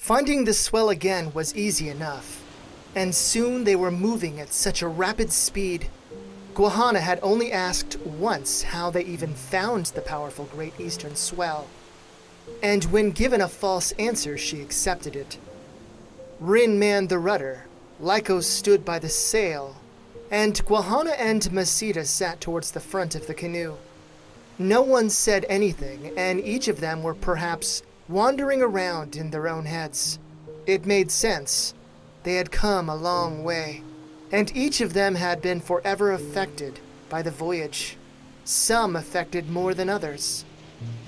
Finding the swell again was easy enough, and soon they were moving at such a rapid speed. Guahana had only asked once how they even found the powerful Great Eastern Swell, and when given a false answer, she accepted it. Rin manned the rudder, Lycos stood by the sail, and Guahana and Masita sat towards the front of the canoe. No one said anything, and each of them were perhaps wandering around in their own heads. It made sense. They had come a long way, and each of them had been forever affected by the voyage. Some affected more than others.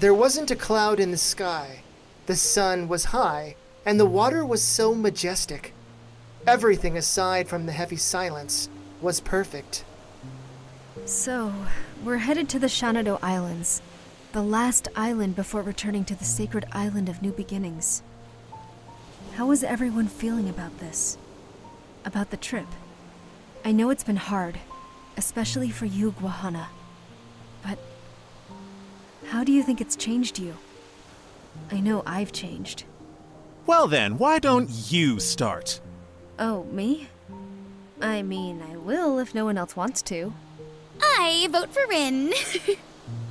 There wasn't a cloud in the sky. The sun was high, and the water was so majestic. Everything aside from the heavy silence was perfect. So, we're headed to the Shanado Islands, the last island before returning to the sacred island of new beginnings. How is everyone feeling about this? About the trip? I know it's been hard, especially for you, Guahana. But how do you think it's changed you? I know I've changed. Well then, why don't you start? Oh, me? I mean, I will if no one else wants to. I vote for Rin.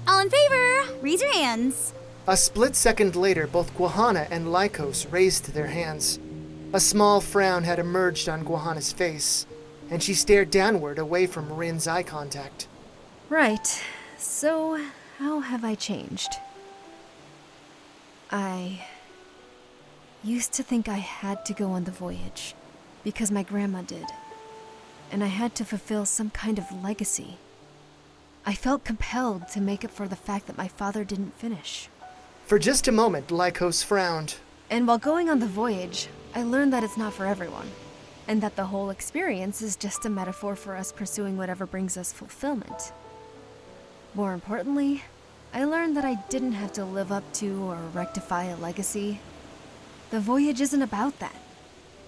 All in favor, raise your hands. A split second later, both Guahana and Lycos raised their hands. A small frown had emerged on Guahana's face, and she stared downward away from Rin's eye contact. Right. So, how have I changed? I used to think I had to go on the voyage, because my grandma did, and I had to fulfill some kind of legacy. I felt compelled to make up for the fact that my father didn't finish. For just a moment, Lycos frowned. And while going on the voyage, I learned that it's not for everyone, and that the whole experience is just a metaphor for us pursuing whatever brings us fulfillment. More importantly, I learned that I didn't have to live up to or rectify a legacy. The voyage isn't about that.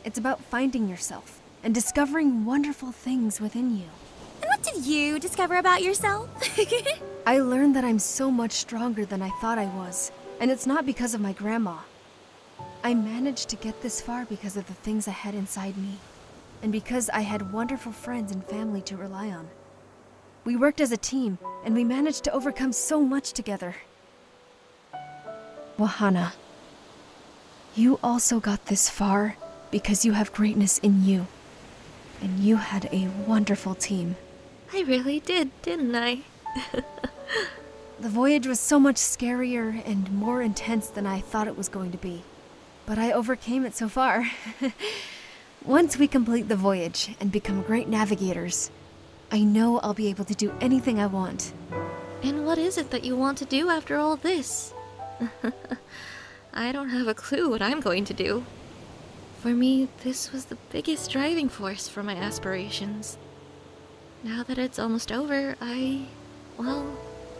It's about finding yourself and discovering wonderful things within you. And what did you discover about yourself? I learned that I'm so much stronger than I thought I was, and it's not because of my grandma. I managed to get this far because of the things I had inside me, and because I had wonderful friends and family to rely on. We worked as a team, and we managed to overcome so much together. Guahana, you also got this far because you have greatness in you, and you had a wonderful team. I really did, didn't I? The voyage was so much scarier and more intense than I thought it was going to be, but I overcame it so far. Once we complete the voyage and become Great Navigators, I know I'll be able to do anything I want. And what is it that you want to do after all this? I don't have a clue what I'm going to do. For me, this was the biggest driving force for my aspirations. Now that it's almost over, I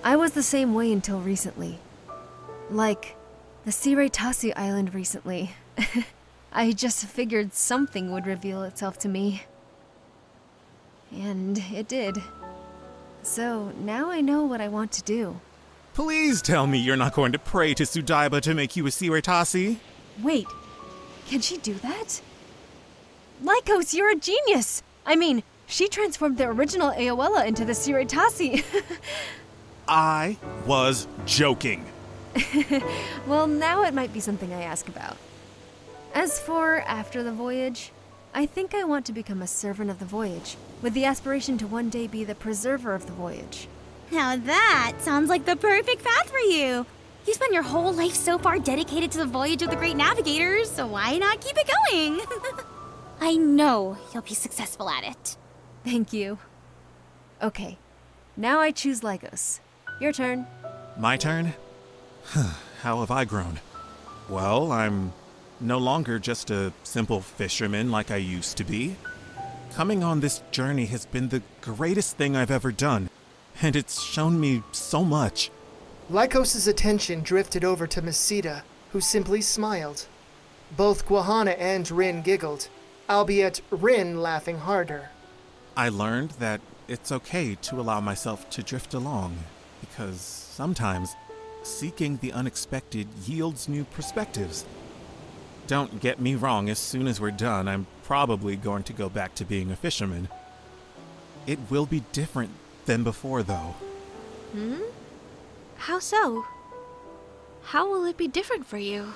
was the same way until recently. Like, the Siretasi Island recently. I just figured something would reveal itself to me. And it did. So, now I know what I want to do. Please tell me you're not going to pray to Sudaiba to make you a Siretasi. Wait, can she do that? Lycos, you're a genius! I mean, she transformed the original Aoela into the Siretasi. I was joking. Well, now it might be something I ask about. As for after the voyage, I think I want to become a servant of the voyage, with the aspiration to one day be the preserver of the voyage. Now that sounds like the perfect path for you. You spent your whole life so far dedicated to the voyage of the Great Navigators, so why not keep it going? I know you'll be successful at it. Thank you. Okay, now I choose Lycos. Your turn. My turn? How have I grown? Well, I'm no longer just a simple fisherman like I used to be. Coming on this journey has been the greatest thing I've ever done, and it's shown me so much. Lycos' attention drifted over to Masita, who simply smiled. Both Guahana and Rin giggled, albeit Rin laughing harder. I learned that it's okay to allow myself to drift along, because sometimes seeking the unexpected yields new perspectives. Don't get me wrong, as soon as we're done, I'm probably going to go back to being a fisherman. It will be different than before, though. How so? How will it be different for you?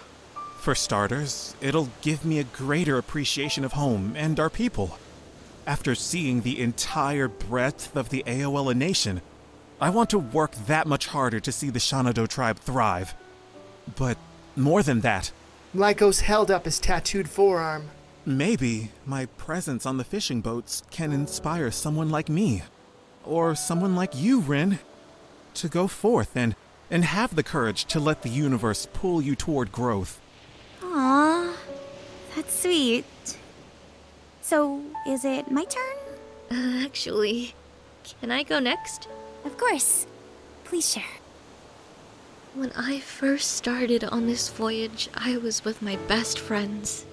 For starters, it'll give me a greater appreciation of home and our people. After seeing the entire breadth of the Aoela Nation, I want to work that much harder to see the Shanado tribe thrive. But more than that, Lycos held up his tattooed forearm. maybe my presence on the fishing boats can inspire someone like me, or someone like you, Rin, to go forth and have the courage to let the universe pull you toward growth. Aww, that's sweet. So, is it my turn? Actually, can I go next? Of course. Please share. When I first started on this voyage, I was with my best friends.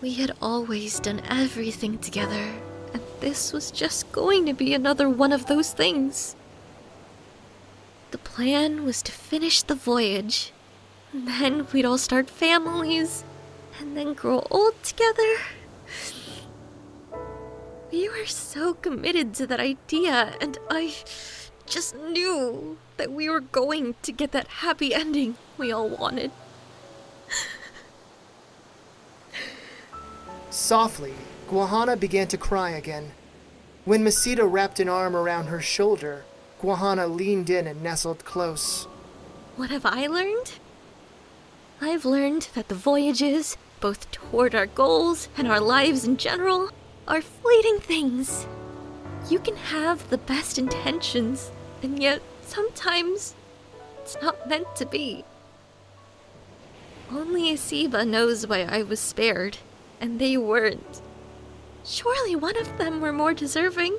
We had always done everything together, and this was just going to be another one of those things. The plan was to finish the voyage, and then we'd all start families, and then grow old together. We were so committed to that idea, and I just knew that we were going to get that happy ending we all wanted. Softly, Guahana began to cry again. When Masita wrapped an arm around her shoulder, Guahana leaned in and nestled close. What have I learned? I've learned that the voyages, both toward our goals and our lives in general, are fleeting things. You can have the best intentions, and yet sometimes it's not meant to be. Only Asiba knows why I was spared, and they weren't. Surely one of them were more deserving.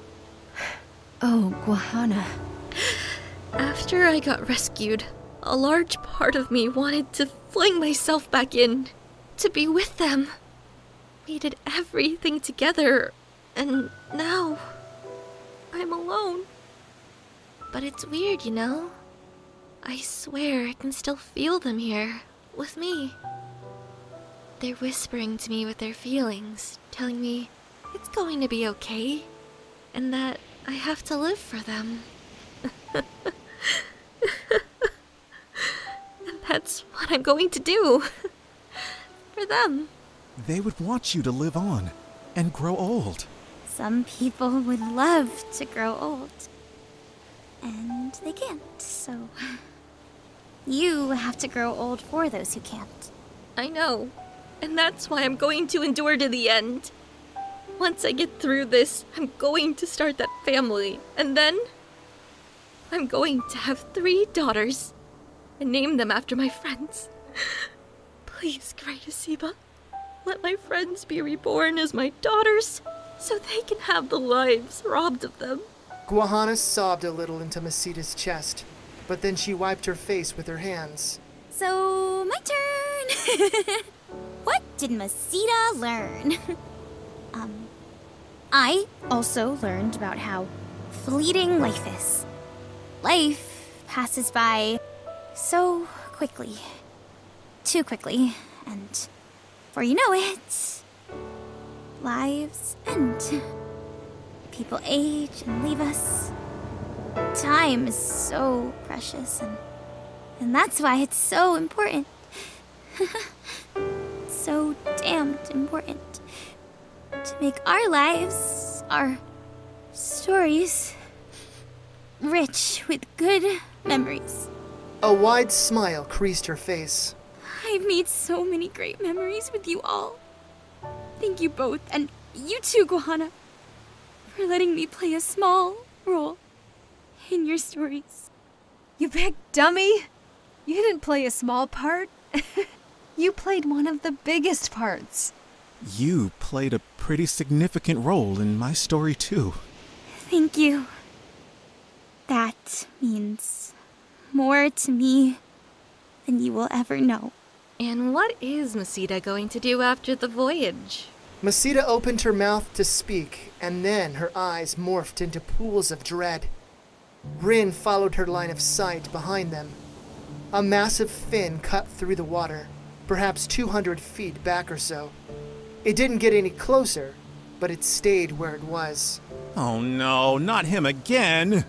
Oh, Guahana. After I got rescued, a large part of me wanted to fling myself back in, to be with them. We did everything together, and now I'm alone. But it's weird, you know? I swear I can still feel them here, with me. They're whispering to me with their feelings, telling me it's going to be okay, and that I have to live for them. And that's what I'm going to do. For them. They would want you to live on and grow old. Some people would love to grow old. And they can't, so... You have to grow old for those who can't. I know. And that's why I'm going to endure to the end. Once I get through this, I'm going to start that family. And then... I'm going to have 3 daughters. And name them after my friends. Please, Great Asiba, let my friends be reborn as my daughters, so they can have the lives robbed of them. Guahana sobbed a little into Masita's chest, but then she wiped her face with her hands. So, my turn! What did Masita learn? I also learned about how fleeting life is. Life passes by so quickly. Too quickly. And before you know it, lives end. People age and leave us. Time is so precious, and that's why it's so important. So damned important. To make our lives, our stories, rich with good memories. A wide smile creased her face. I've made so many great memories with you all. Thank you both, and you too, Guahana, for letting me play a small role in your stories. You big dummy! You didn't play a small part. You played one of the biggest parts. You played a pretty significant role in my story, too. Thank you. That means more to me than you will ever know. And what is Masita going to do after the voyage? Masita opened her mouth to speak, and then her eyes morphed into pools of dread. Rin followed her line of sight behind them. A massive fin cut through the water, perhaps 200 feet back or so. It didn't get any closer, but it stayed where it was. Oh no, not him again!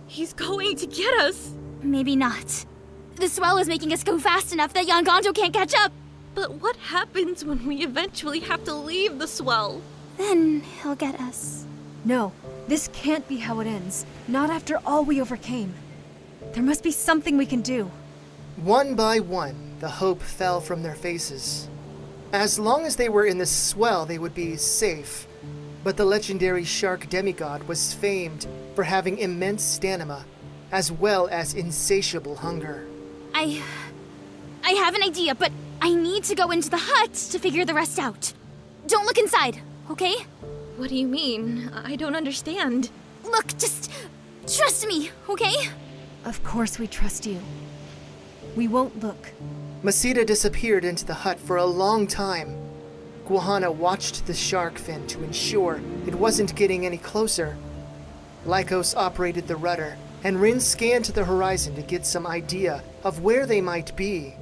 He's going to get us! Maybe not. The swell is making us go fast enough that Yangondo can't catch up. But what happens when we eventually have to leave the swell? Then he'll get us. No, this can't be how it ends. Not after all we overcame. There must be something we can do. One by one, the hope fell from their faces. As long as they were in the swell, they would be safe. But the legendary shark demigod was famed for having immense stamina, as well as insatiable hunger. I have an idea, but I need to go into the hut to figure the rest out. Don't look inside, okay? What do you mean? I don't understand. Look, just trust me, okay? Of course we trust you. We won't look. Masita disappeared into the hut for a long time. Guahana watched the shark fin to ensure it wasn't getting any closer. Lycos operated the rudder, and Rin scanned to the horizon to get some idea of where they might be.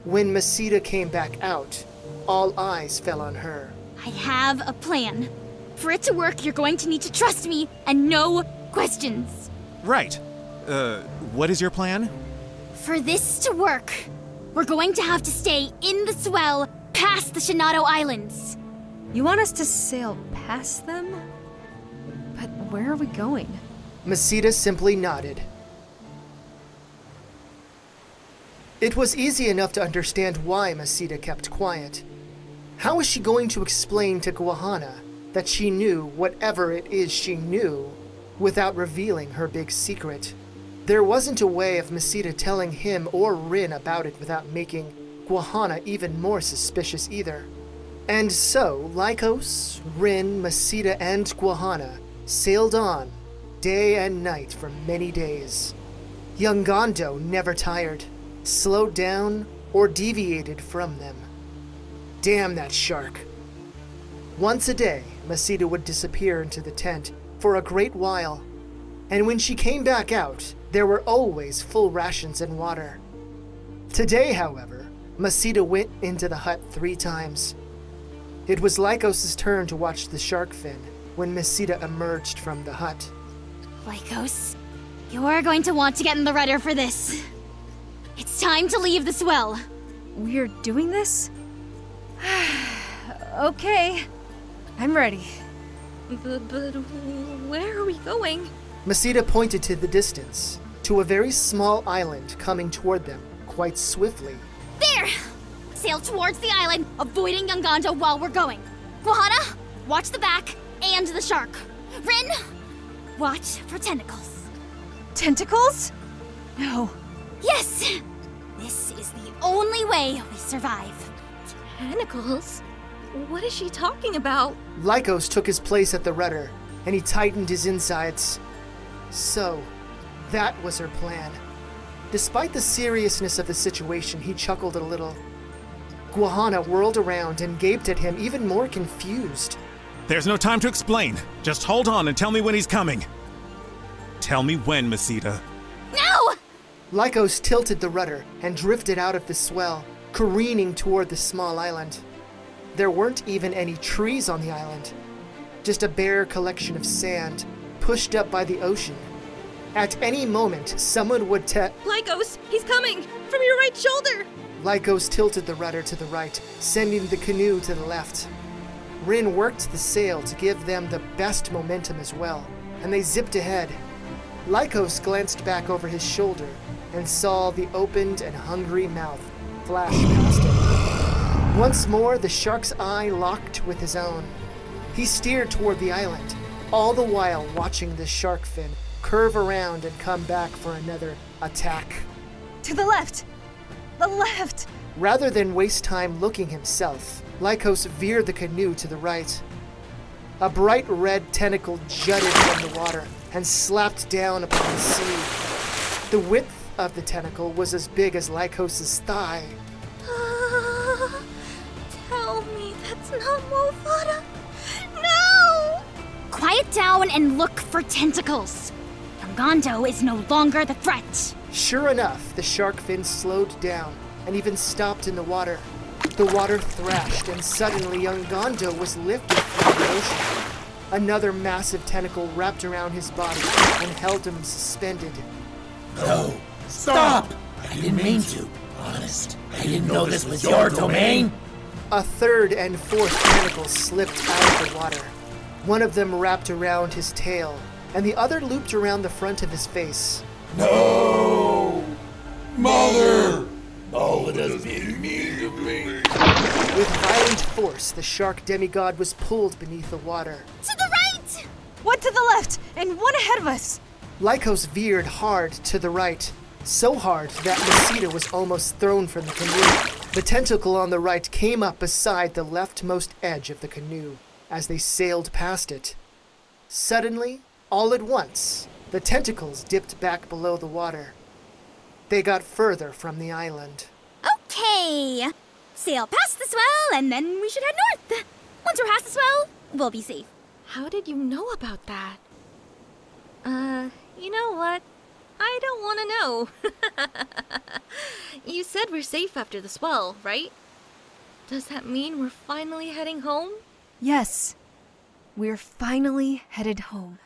When Masita came back out, all eyes fell on her. I have a plan. For it to work, you're going to need to trust me and no questions. Right. What is your plan? For this to work, we're going to have to stay in the swell past the Shinado Islands. You want us to sail past them? But where are we going? Masita simply nodded. It was easy enough to understand why Masita kept quiet. How was she going to explain to Guahana that she knew whatever it is she knew without revealing her big secret? There wasn't a way of Masita telling him or Rin about it without making Guahana even more suspicious either. And so, Lycos, Rin, Masita, and Guahana sailed on, day and night for many days. Yangondo never tired, slowed down, or deviated from them. Damn that shark. Once a day, Masita would disappear into the tent for a great while, and when she came back out, there were always full rations and water. Today, however, Masita went into the hut 3 times. It was Lycos' turn to watch the shark fin when Masita emerged from the hut. Lycos, you're going to want to get in the rudder for this. It's time to leave the swell. We're doing this? Okay, I'm ready. But where are we going? Masita pointed to the distance, to a very small island coming toward them quite swiftly. There! Sail towards the island, avoiding Yangondo while we're going. Guahana, watch the back and the shark. Rin, watch for tentacles. Tentacles? No. Yes! This is the only way we survive. Tentacles? What is she talking about? Lycos took his place at the rudder, and he tightened his insides. So, that was her plan. Despite the seriousness of the situation, he chuckled a little. Guahana whirled around and gaped at him, even more confused. There's no time to explain. Just hold on and tell me when he's coming. Tell me when, Masita. No! Lycos tilted the rudder and drifted out of the swell, careening toward the small island. There weren't even any trees on the island, just a bare collection of sand, pushed up by the ocean. At any moment, someone would Lycos, he's coming! From your right shoulder! Lycos tilted the rudder to the right, sending the canoe to the left. Rin worked the sail to give them the best momentum as well, and they zipped ahead. Lycos glanced back over his shoulder and saw the opened and hungry mouth flash past him. Once more, the shark's eye locked with his own. He steered toward the island, all the while watching the shark fin curve around and come back for another attack. To the left! The left! Rather than waste time looking himself, Lycos veered the canoe to the right. A bright red tentacle jutted from the water and slapped down upon the sea. The width of the tentacle was as big as Lycos' thigh. Tell me that's not Mofada. No! Quiet down and look for tentacles. Yangondo is no longer the threat. Sure enough, the shark fin slowed down and even stopped in the water. The water thrashed, and suddenly young Gondo was lifted from the ocean. Another massive tentacle wrapped around his body and held him suspended. No! Stop! I didn't mean to. Honest, I didn't know this was your domain! A third and fourth tentacle slipped out of the water. One of them wrapped around his tail, and the other looped around the front of his face. No! Mother! All of us being mean to me. With violent force, the shark demigod was pulled beneath the water. To the right! One to the left, and one ahead of us! Lycos veered hard to the right, so hard that Masita was almost thrown from the canoe. The tentacle on the right came up beside the leftmost edge of the canoe as they sailed past it. Suddenly, all at once, the tentacles dipped back below the water. They got further from the island. Okay. Sail past the swell, and then we should head north. Once we're past the swell, we'll be safe. How did you know about that? You know what? I don't want to know. You said we're safe after the swell, right? Does that mean we're finally heading home? Yes. We're finally headed home.